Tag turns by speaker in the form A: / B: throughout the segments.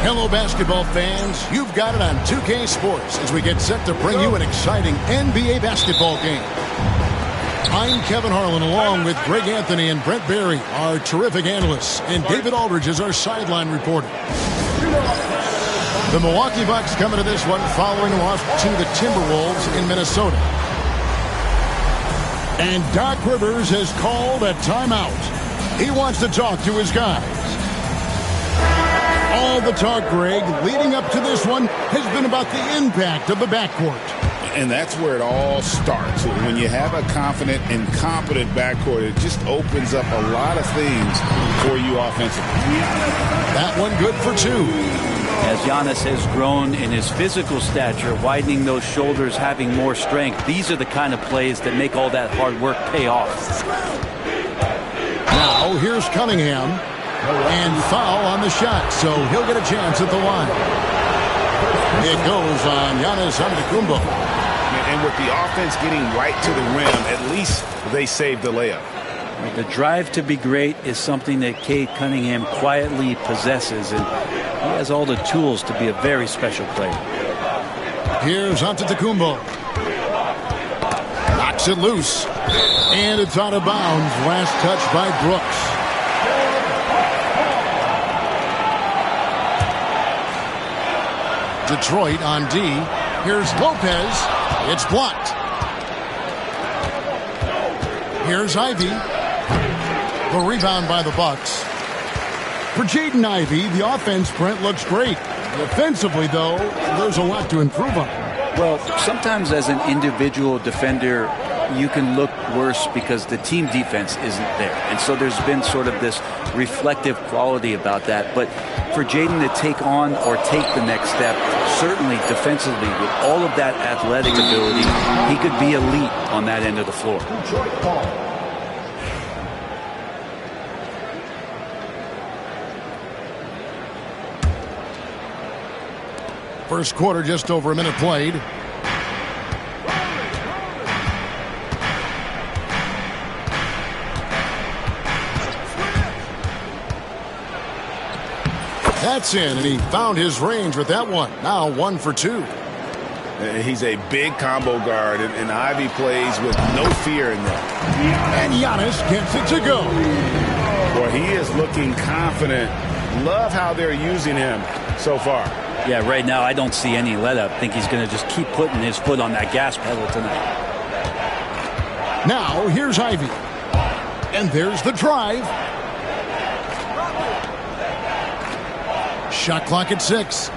A: Hello, basketball fans. You've got it on 2K Sports as we get set to bring you an exciting NBA basketball game. I'm Kevin Harlan along with Greg Anthony and Brent Barry, our terrific analysts, and David Aldridge is our sideline reporter. The Milwaukee Bucks coming to this one following a loss to the Timberwolves in Minnesota. And Doc Rivers has called a timeout. He wants to talk to his guys. All the talk, Greg, leading up to this one has been about the impact of the backcourt.
B: And that's where it all starts. When you have a confident and competent backcourt, it just opens up a lot of things for you offensively.
A: That one good for two.
C: As Giannis has grown in his physical stature, widening those shoulders, having more strength, these are the kind of plays that make all that hard work pay off.
A: Now here's Cunningham. And foul on the shot, so he'll get a chance at the line. It goes on Giannis Antetokounmpo.
B: And with the offense getting right to the rim, at least they saved the layup.
C: The drive to be great is something that Cade Cunningham quietly possesses, and he has all the tools to be a very special player.
A: Here's Antetokounmpo. Knocks it loose. And it's out of bounds. Last touch by Brooks. Detroit on D. Here's Lopez. It's blocked. Here's Ivey. The rebound by the Bucks. For Jaden Ivey, the offense, Brent, looks great. Defensively, though, there's a lot to improve on.
C: Well, sometimes as an individual defender, you can look worse because the team defense isn't there. And so there's been sort of this reflective quality about that. But for Jaden to take on or take the next step, certainly defensively, with all of that athletic ability, he could be elite on that end of the floor.
A: First quarter, just over a minute played. That's in, and he found his range with that one. Now 1 for 2.
B: He's a big combo guard, and Ivey plays with no fear in that.
A: And Giannis gets it to go.
B: Boy, he is looking confident. Love how they're using him so far.
C: Yeah, right now I don't see any let up. I think he's going to just keep putting his foot on that gas pedal tonight.
A: Now here's Ivey. And there's the drive. Shot clock at 6.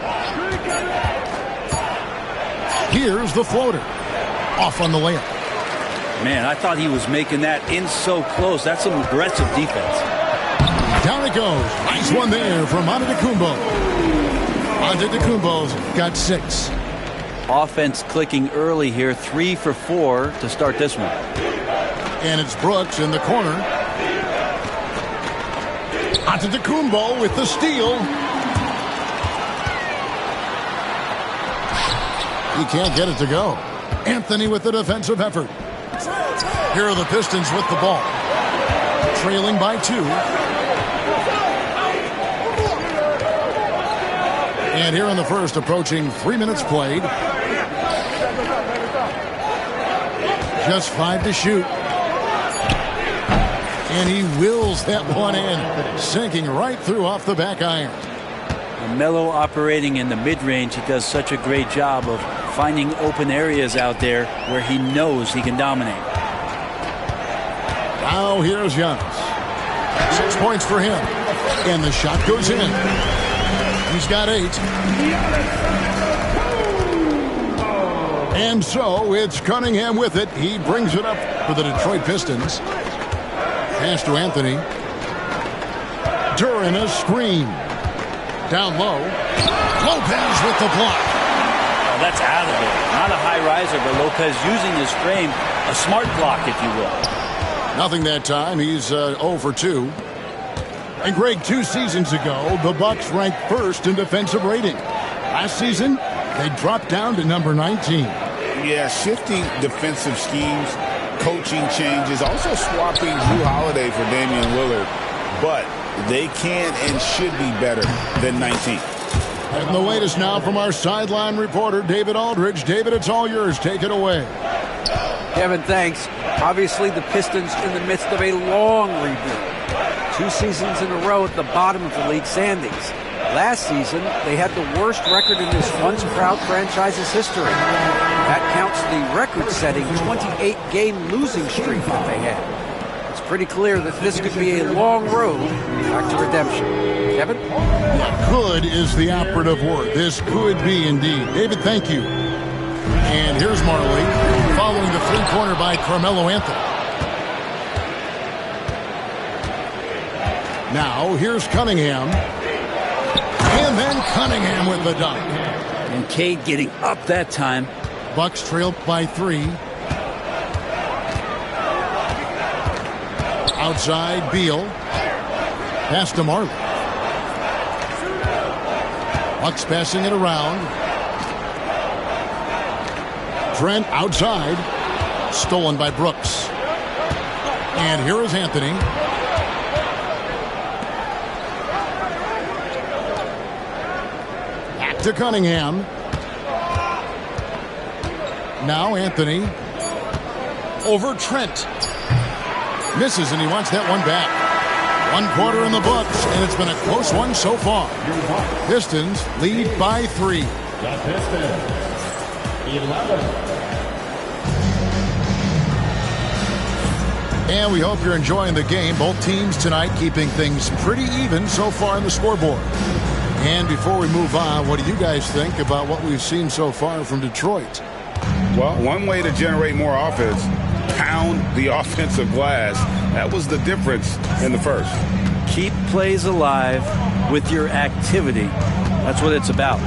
A: Here's the floater. Off on the layup.
C: Man, I thought he was making that in so close. That's some aggressive defense.
A: Down it goes. Nice one there from Antetokounmpo. Antetokounmpo's got 6.
C: Offense clicking early here. 3 for 4 to start this one.
A: And it's Brooks in the corner. Antetokounmpo with the steal. He can't get it to go. Anthony with the defensive effort. Here are the Pistons with the ball. Trailing by 2. And here in the first, approaching 3 minutes played. Just 5 to shoot. And he wills that one in, sinking right through off the back iron.
C: Melo operating in the mid-range, he does such a great job of finding open areas out there where he knows he can dominate.
A: Now here's Giannis. 6 points for him. And the shot goes in. He's got 8. And so it's Cunningham with it. He brings it up for the Detroit Pistons. Pass to Anthony. During a screen. Down low. Lopez with the block.
C: Oh, that's out of there. Not a high riser, but Lopez using his frame. A smart block, if you will.
A: Nothing that time. He's 0 for 2. And Greg, 2 seasons ago, the Bucks ranked first in defensive rating. Last season, they dropped down to number 19.
B: Yeah, shifting defensive schemes, coaching changes, also swapping Jrue Holiday for Damian Lillard. But they can and should be better than 19.
A: And the latest now from our sideline reporter, David Aldridge. David, it's all yours. Take it away.
D: Kevin, thanks. Obviously, the Pistons in the midst of a long rebuild. 2 seasons in a row at the bottom of the league standings. Last season, they had the worst record in this once-proud franchise's history. That counts the record-setting 28-game losing streak that they had. It's pretty clear that this could be a long road back to redemption. Kevin?
A: Yeah, could is the operative word. This could be indeed. David, thank you. And here's Marley, following the three-pointer by Carmelo Anthony. Now, here's Cunningham. And then Cunningham with the dunk.
C: And Cade getting up that time.
A: Bucks trailed by 3. Outside, Beal. Pass to Marley. Bucks passing it around. Trent outside. Stolen by Brooks. And here is Anthony. Back to Cunningham. Now Anthony. Over Trent. Misses, and he wants that one back. 1 quarter in the books, and it's been a close one so far. Pistons lead by 3.
E: The Pistons, 11.
A: And we hope you're enjoying the game. Both teams tonight keeping things pretty even so far on the scoreboard. And before we move on, what do you guys think about what we've seen so far from Detroit?
B: Well, one way to generate more offense, pound the offensive glass. That was the difference in the first.
C: Keep plays alive with your activity. That's what it's about.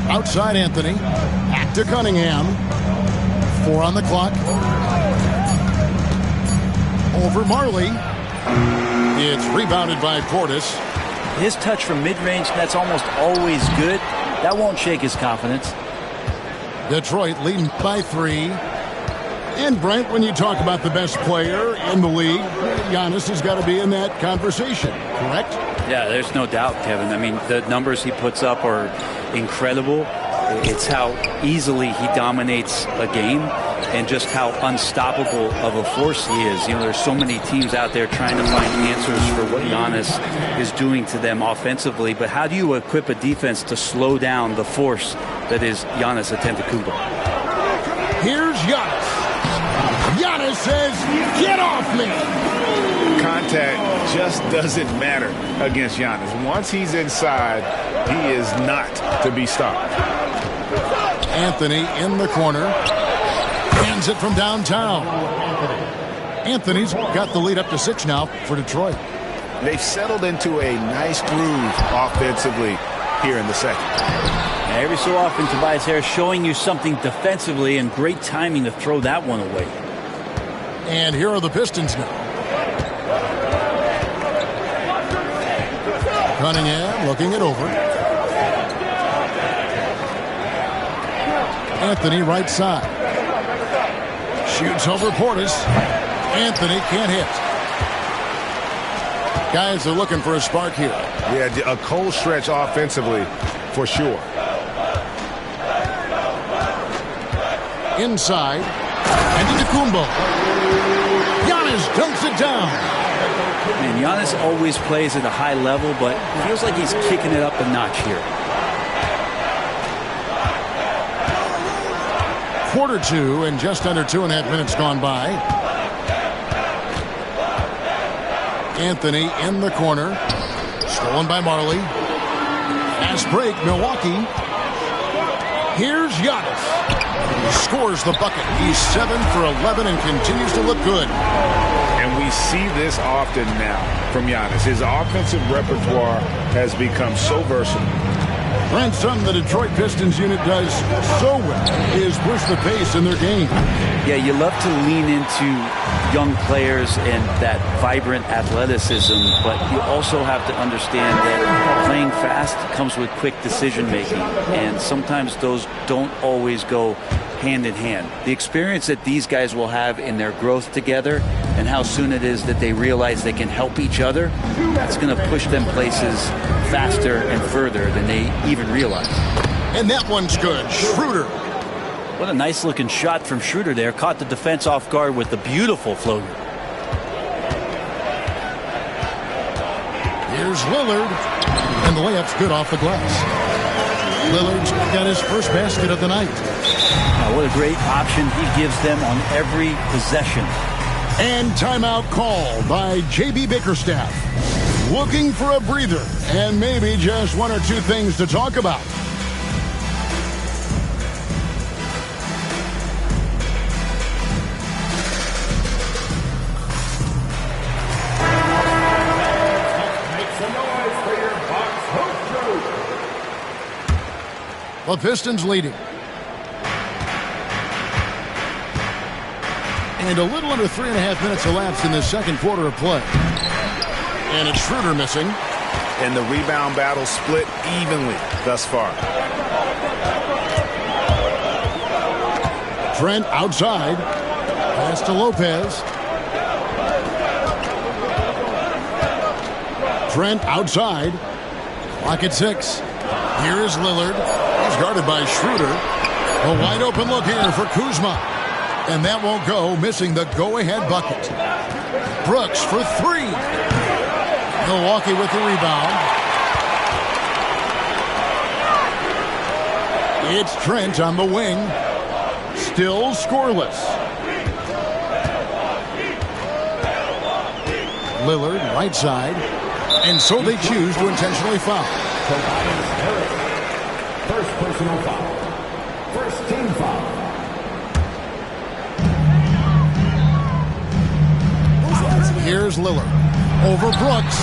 A: Outside Anthony. Back to Cunningham. 4 on the clock. Over Marley. It's rebounded by Portis.
C: His touch from mid-range, that's almost always good. That won't shake his confidence.
A: Detroit leading by 3. And Brent, when you talk about the best player in the league, Giannis has got to be in that conversation, correct?
C: Yeah, there's no doubt, Kevin. I mean, the numbers he puts up are incredible. It's how easily he dominates a game and just how unstoppable of a force he is. You know, there's so many teams out there trying to find answers for what Giannis is doing to them offensively. But how do you equip a defense to slow down the force that is Giannis Antetokounmpo?
A: Here's Giannis. Giannis says, "Get off me!"
B: Contact just doesn't matter against Giannis. Once he's inside, he is not to be stopped.
A: Anthony in the corner. Hands it from downtown. Anthony's got the lead up to 6 now for Detroit.
B: They've settled into a nice groove offensively here in the second.
C: Every so often, Tobias Harris showing you something defensively, and great timing to throw that one away.
A: And here are the Pistons now. Cunningham looking it over. Anthony right side. Shoots over Portis. Anthony can't hit. Guys are looking for a spark here.
F: Yeah, a cold stretch offensively for sure.
A: Inside. Antetokounmpo. Giannis dunks it down.
C: And Giannis always plays at a high level, but it feels like he's kicking it up a notch here.
A: Quarter two and just under 2.5 minutes gone by. Anthony in the corner. Stolen by Marley. Fast break, Milwaukee. Here's Giannis. He scores the bucket. He's 7 for 11 and continues to look good.
B: And we see this often now from Giannis. His offensive repertoire has become so versatile.
A: Brent, something the Detroit Pistons unit does so well is push the pace in their game.
C: Yeah, you love to lean into young players and that vibrant athleticism, but you also have to understand that playing fast comes with quick decision making, and sometimes those don't always go hand in hand. The experience that these guys will have in their growth together and how soon it is that they realize they can help each other, that's going to push them places faster and further than they even realize.
A: And that one's good. Schroeder.
C: What a nice looking shot from Schroeder there. Caught the defense off guard with the beautiful floater.
A: Here's Lillard. And the layup's good off the glass. Lillard's got his first basket of the night.
C: Now, what a great option he gives them on every possession.
A: And timeout called by J.B. Bickerstaff. Looking for a breather and maybe just one or two things to talk about. The Pistons leading. And a little under 3.5 minutes elapsed in the second quarter of play. And it's Schroeder missing.
B: And the rebound battle split evenly thus far.
A: Trent outside. Pass to Lopez. Trent outside. Clock at 6. Here is Lillard. He's guarded by Schroeder. A wide open look here for Kuzma. And that won't go, missing the go-ahead bucket. Brooks for 3. Milwaukee with the rebound. It's Trent on the wing. Still scoreless. Lillard, right side. And so they choose to intentionally foul.
E: First personal foul. First team foul.
A: Here's Lillard. Over Brooks.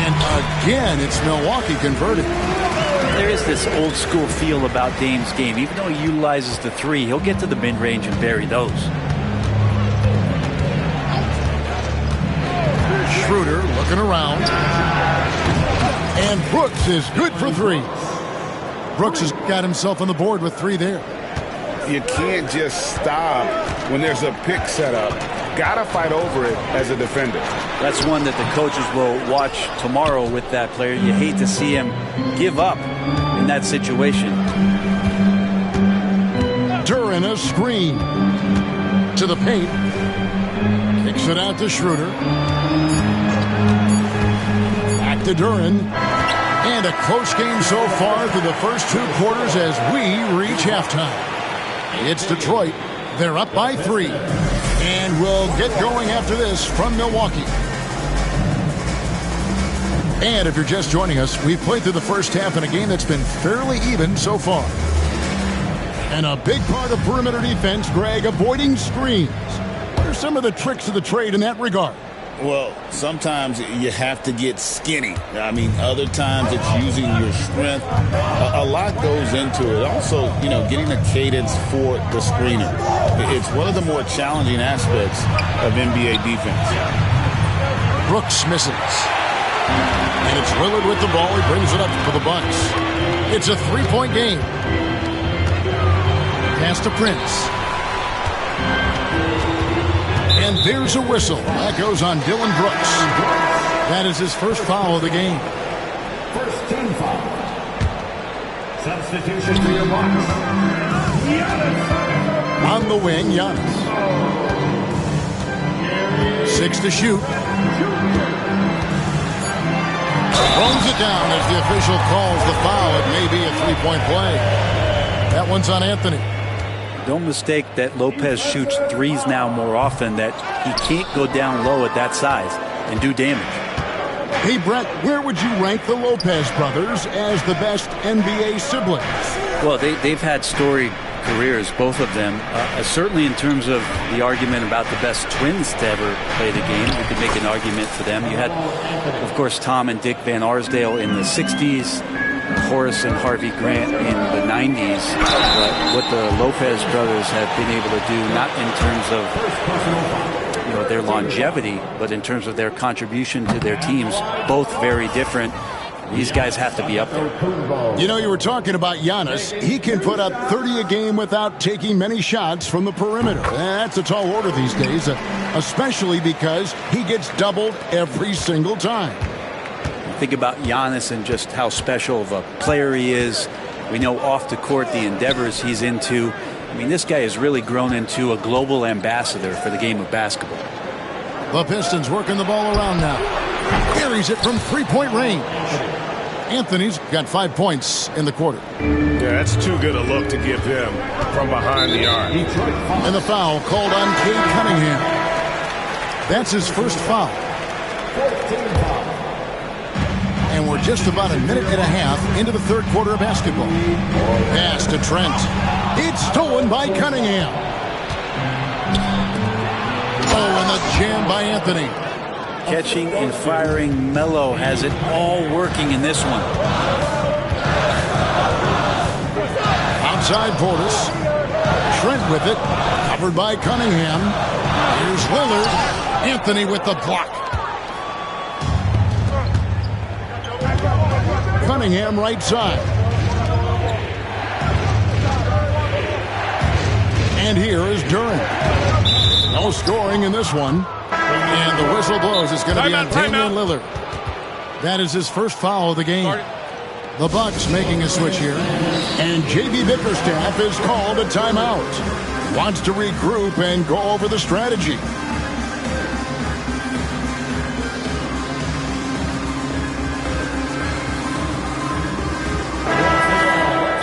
A: And again, it's Milwaukee converted.
C: There is this old school feel about Dame's game. Even though he utilizes the 3, he'll get to the mid-range and bury those.
A: Schroeder looking around. And Brooks is good for 3. Brooks has got himself on the board with 3 there.
B: You can't just stop when there's a pick set up. Gotta fight over it as a defender.
C: That's one that the coaches will watch tomorrow with that player. You hate to see him give up in that situation.
A: Duren a screen. To the paint. Kicks it out to Schroeder. Back to Duren. And a close game so far through the first 2 quarters as we reach halftime. It's Detroit. They're up by 3. And we'll get going after this from Milwaukee. And if you're just joining us, we've played through the first half in a game that's been fairly even so far. And a big part of perimeter defense, Greg, avoiding screens. What are some of the tricks of the trade in that regard?
B: Well, sometimes you have to get skinny. I mean, other times it's using your strength. A lot goes into it. Also, getting a cadence for the screener. It's one of the more challenging aspects of NBA defense.
A: Brooks misses. And it's Lillard with the ball. He brings it up for the Bucks. It's a 3-point game. Pass to Prince. And there's a whistle. That goes on Dylan Brooks. That is his first foul of the game.
E: First team foul. Substitution for your Bucks. Giannis.
A: On the wing, Giannis. 6 to shoot. Throws it down as the official calls the foul. It may be a three-point play. That one's on Anthony.
C: Don't mistake that Lopez shoots threes now more often, that he can't go down low at that size and do damage.
A: Hey, Brett, where would you rank the Lopez brothers as the best NBA siblings?
C: Well, they've had storied careers, both of them. Certainly in terms of the argument about the best twins to ever play the game, you could make an argument for them. You had, of course, Tom and Dick Van Arsdale in the 60s, Horace and Harvey Grant in the 90s. But what the Lopez brothers have been able to do, not in terms of their longevity, but in terms of their contribution to their teams, both very different. These guys have to be up there.
A: You were talking about Giannis. He can put up 30 a game without taking many shots from the perimeter. That's a tall order these days, especially because he gets doubled every single time.
C: Think about Giannis and just how special of a player he is. We know off the court the endeavors he's into. I mean, this guy has really grown into a global ambassador for the game of basketball.
A: The Pistons working the ball around now. Carries it from three-point range. Anthony's got 5 points in the quarter.
F: Yeah, that's too good a look to give him from behind the arc.
A: And the foul called on Cade Cunningham. That's his first foul. And we're just about a minute and a half into the third quarter of basketball. Pass to Trent. It's stolen by Cunningham. Oh, and the jam by Anthony.
C: Catching and firing, Melo has it all working in this one.
A: Outside Portis. Trent with it. Covered by Cunningham. Here's Lillard. Anthony with the block. Cunningham right side. And here is Duren. No scoring in this one. And the whistle blows. It's going to be on Damian Lillard. That is his first foul of the game. The Bucks making a switch here. And J.B. Bickerstaff is called a timeout. Wants to regroup and go over the strategy.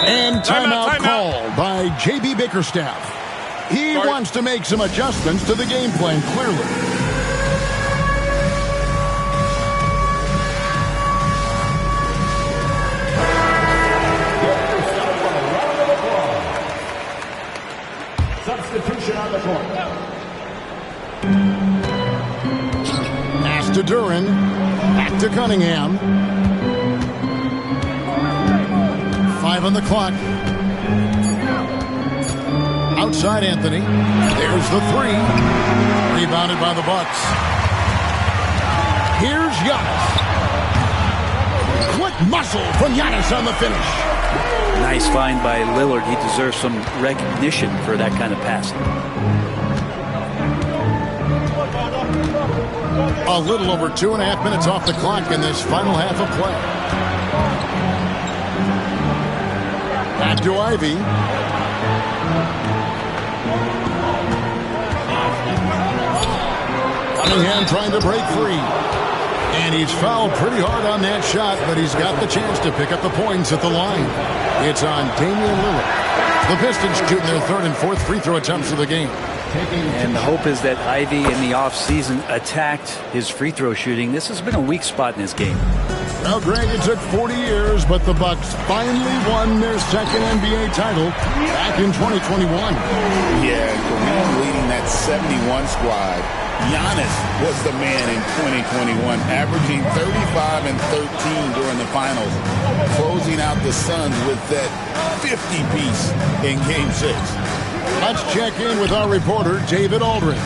A: And timeout called by J.B. Bickerstaff. He wants to make some adjustments to the game plan, clearly.
E: Substitution on the court.
A: Pass to Duren. Back to Cunningham. 5 on the clock. Outside Anthony. There's the three. Rebounded by the Bucks. Here's Giannis. Quick muscle from Giannis on the finish.
C: Nice find by Lillard. He deserves some recognition for that kind of passing.
A: A little over 2.5 minutes off the clock in this final half of play. Back to Ivy. Cunningham trying to break free. And he's fouled pretty hard on that shot, but he's got the chance to pick up the points at the line. It's on Damian Lillard. The Pistons shooting their third and fourth free throw attempts of the game.
C: And the hope is that Ivy in the offseason attacked his free throw shooting. This has been a weak spot in his game.
A: Well, Greg, it took 40 years, but the Bucks finally won their second NBA title back in 2021.
B: Yeah, Kareem leading that 71 squad. Giannis was the man in 2021, averaging 35 and 13 during the finals, closing out the Suns with that 50-piece in Game 6.
A: Let's check in with our reporter, David Aldridge.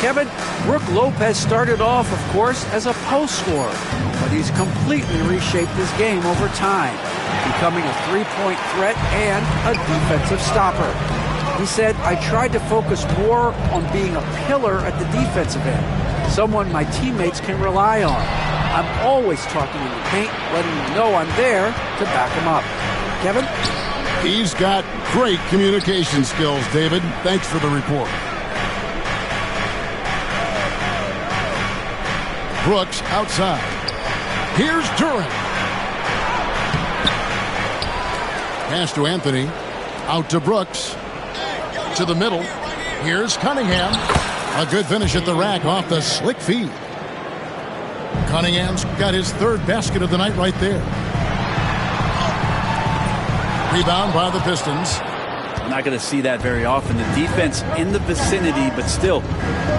D: Kevin, Brook Lopez started off, of course, as a post scorer, but he's completely reshaped his game over time, becoming a three-point threat and a defensive stopper. He said, I tried to focus more on being a pillar at the defensive end, someone my teammates can rely on. I'm always talking in the paint, letting them know I'm there to back them up. Kevin?
A: He's got great communication skills, David. Thanks for the report. Brooks outside. Here's Durant. Pass to Anthony. Out to Brooks. To the middle. Here's Cunningham. A good finish at the rack off the slick feed. Cunningham's got his third basket of the night right there. Rebound by the Pistons.
C: We're not going to see that very often. The defense in the vicinity, but still,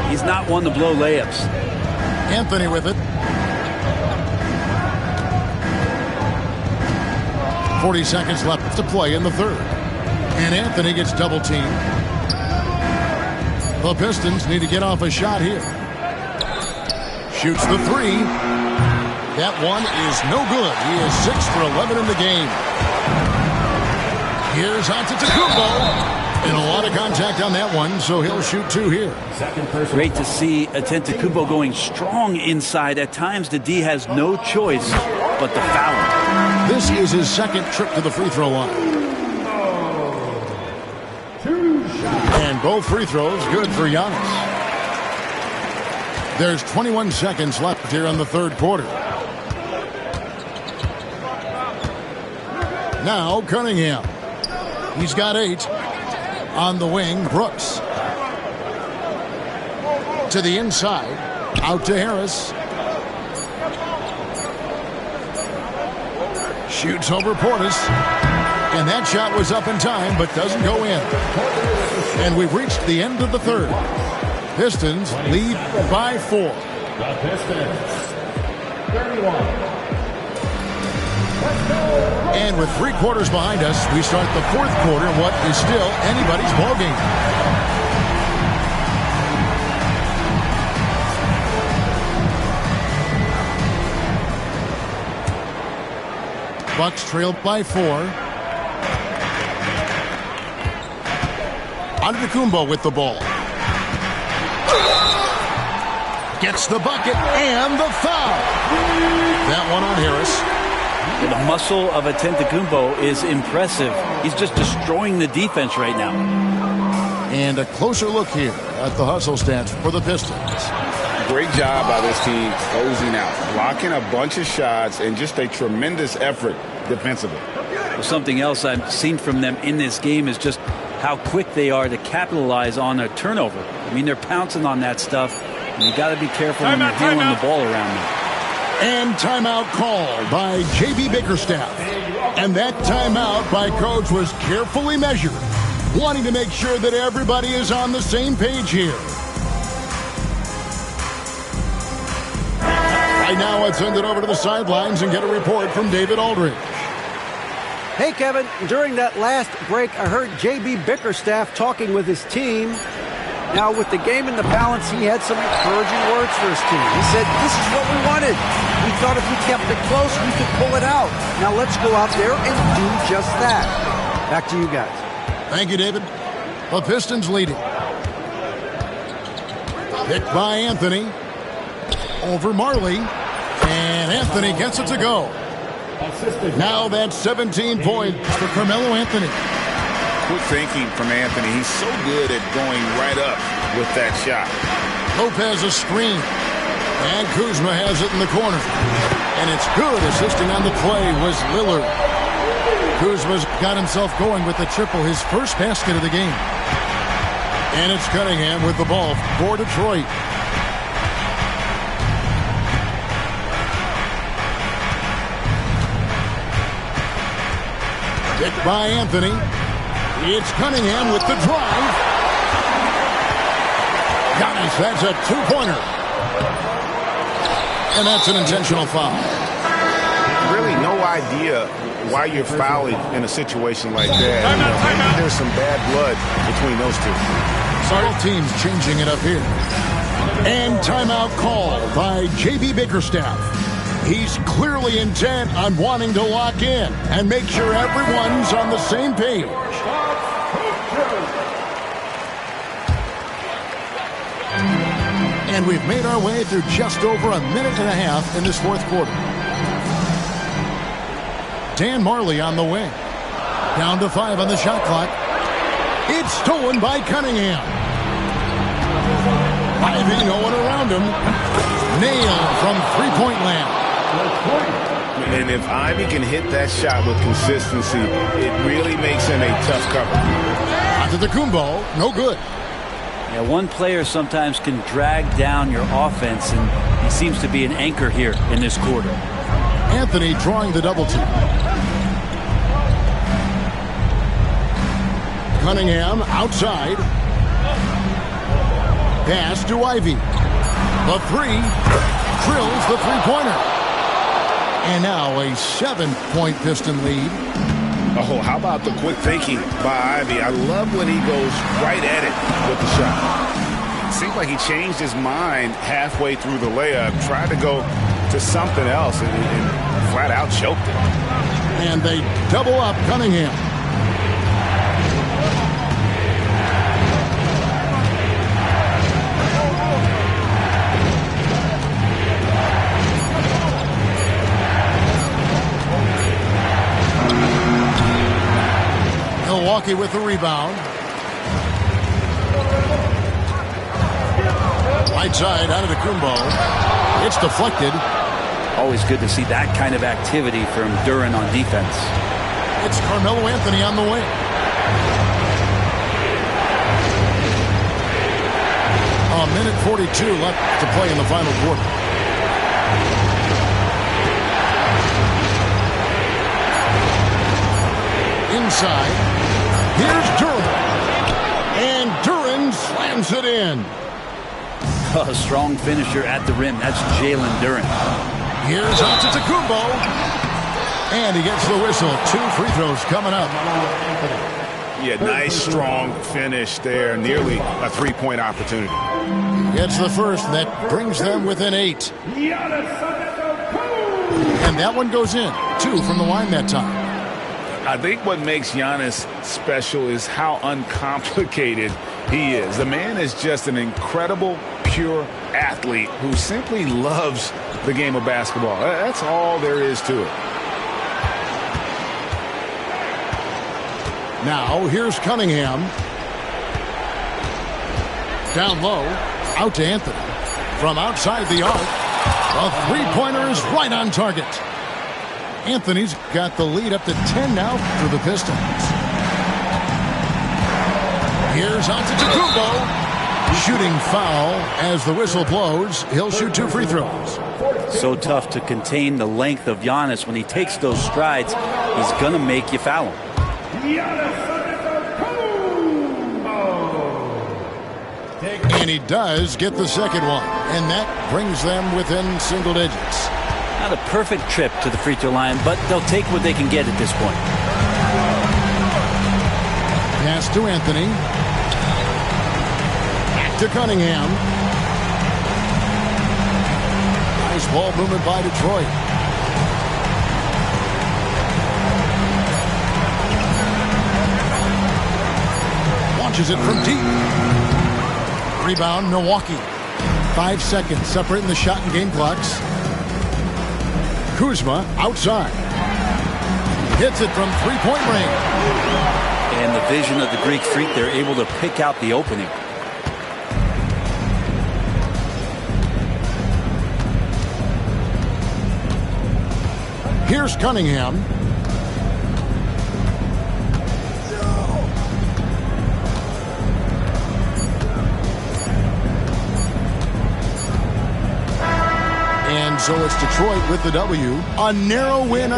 C: he's not one to blow layups.
A: Anthony with it. 40 seconds left to play in the third. And Anthony gets double teamed. The Pistons need to get off a shot here. Shoots the three. That one is no good. He is 6 for 11 in the game. Here's Antetokounmpo. And a lot of contact on that one, so he'll shoot 2 here.
C: Great to see Antetokounmpo going strong inside. At times, the D has no choice but to foul him.
A: This is his second trip to the free throw line. And both free throws good for Giannis. There's 21 seconds left here in the third quarter. Now Cunningham. He's got 8. On the wing, Brooks. To the inside. Out to Harris. Shoots over Portis. And that shot was up in time, but doesn't go in. And we've reached the end of the third. Pistons lead by 4.
E: The Pistons, 31.
A: And with 3 quarters behind us, we start the fourth quarter, what is still anybody's ballgame. Bucks trail by 4. Antetokounmpo with the ball. Gets the bucket and the foul. That one on Harris.
C: The muscle of Antetokounmpo is impressive. He's just destroying the defense right now.
A: And a closer look here at the hustle stats for the Pistons.
B: Great job by this team closing out, blocking a bunch of shots, and just a tremendous effort defensively.
C: Well, something else I've seen from them in this game is just how quick they are to capitalize on a turnover. I mean, they're pouncing on that stuff, and you got to be careful when you're handling the ball around them.
A: And timeout called by J.B. Bickerstaff. And that timeout by Coach was carefully measured, wanting to make sure that everybody is on the same page here. Right now, let's send it over to the sidelines and get a report from David Aldridge.
D: Hey, Kevin, during that last break, I heard J.B. Bickerstaff talking with his team. Now, with the game in the balance, he had some encouraging words for his team. He said, this is what we wanted. We thought if we kept it close, we could pull it out. Now, let's go out there and do just that. Back to you guys.
A: Thank you, David. The Pistons leading. Picked by Anthony. Over Marley. And Anthony gets it to go. Now that's 17 points for Carmelo Anthony.
B: Quick thinking from Anthony. He's so good at going right up with that shot.
A: Lopez a screen. And Kuzma has it in the corner. And it's good. Assisting on the play was Lillard. Kuzma's got himself going with the triple, his first basket of the game. And it's Cunningham with the ball for Detroit. Picked by Anthony. It's Cunningham with the drive. Giannis, that's a 2-pointer. And that's an intentional foul.
F: Really no idea why you're fouling in a situation like that. Maybe there's some bad blood between those two.
A: Both teams changing it up here. And timeout called by J.B. Bickerstaff. He's clearly intent on wanting to lock in and make sure everyone's on the same page. And we've made our way through just over a minute and a half in this fourth quarter. Dan Marley on the wing. Down to 5 on the shot clock. It's stolen by Cunningham. Ivy, no one around him. Nail from three-point land.
F: And if Ivy can hit that shot with consistency, it really makes him a tough cover.
A: Antetokounmpo, no good.
C: Yeah, one player sometimes can drag down your offense, and he seems to be an anchor here in this quarter.
A: Anthony drawing the double team. Cunningham outside. Pass to Ivy. The three. Drills the three-pointer. And now a 7-point Piston lead.
F: Oh, how about the quick thinking by Ivy? I love when he goes right at it with the shot. It seems like he changed his mind halfway through the layup, tried to go to something else, and flat out choked it.
A: And they double up Cunningham. Milwaukee with the rebound. Right side, Antetokounmpo. It's deflected.
C: Always good to see that kind of activity from Duren on defense.
A: It's Carmelo Anthony on the wing. A minute 42 left to play in the final quarter. Inside. Here's Duren. And Duren slams it in.
C: A strong finisher at the rim. That's Jalen Duren.
A: Here's Antetokounmpo. And he gets the whistle. 2 free throws coming up.
F: Yeah, nice, strong finish there. Nearly a three-point opportunity.
A: Gets the first. That brings them within 8. And that one goes in. 2 from the line that time.
F: I think what makes Giannis special is how uncomplicated he is. The man is just an incredible, pure athlete who simply loves the game of basketball. That's all there is to it.
A: Now, here's Cunningham. Down low, out to Anthony. From outside the arc, a three-pointer is right on target. Anthony's got the lead up to 10 now for the Pistons. Here's Antetokounmpo. Shooting foul as the whistle blows. He'll shoot 2 free throws.
C: So tough to contain the length of Giannis. When he takes those strides, he's going to make you foul him.
A: And he does get the second one. And that brings them within single digits.
C: Not a perfect trip to the free throw line, but they'll take what they can get at this point.
A: Pass to Anthony. Back to Cunningham. Nice ball movement by Detroit. Launches it from deep. Rebound, Milwaukee. 5 seconds separating the shot and game clocks. Kuzma outside. Hits it from three-point range.
C: And the vision of the Greek Freak, they're able to pick out the opening.
A: Here's Cunningham. And so it's Detroit with the W. A narrow win.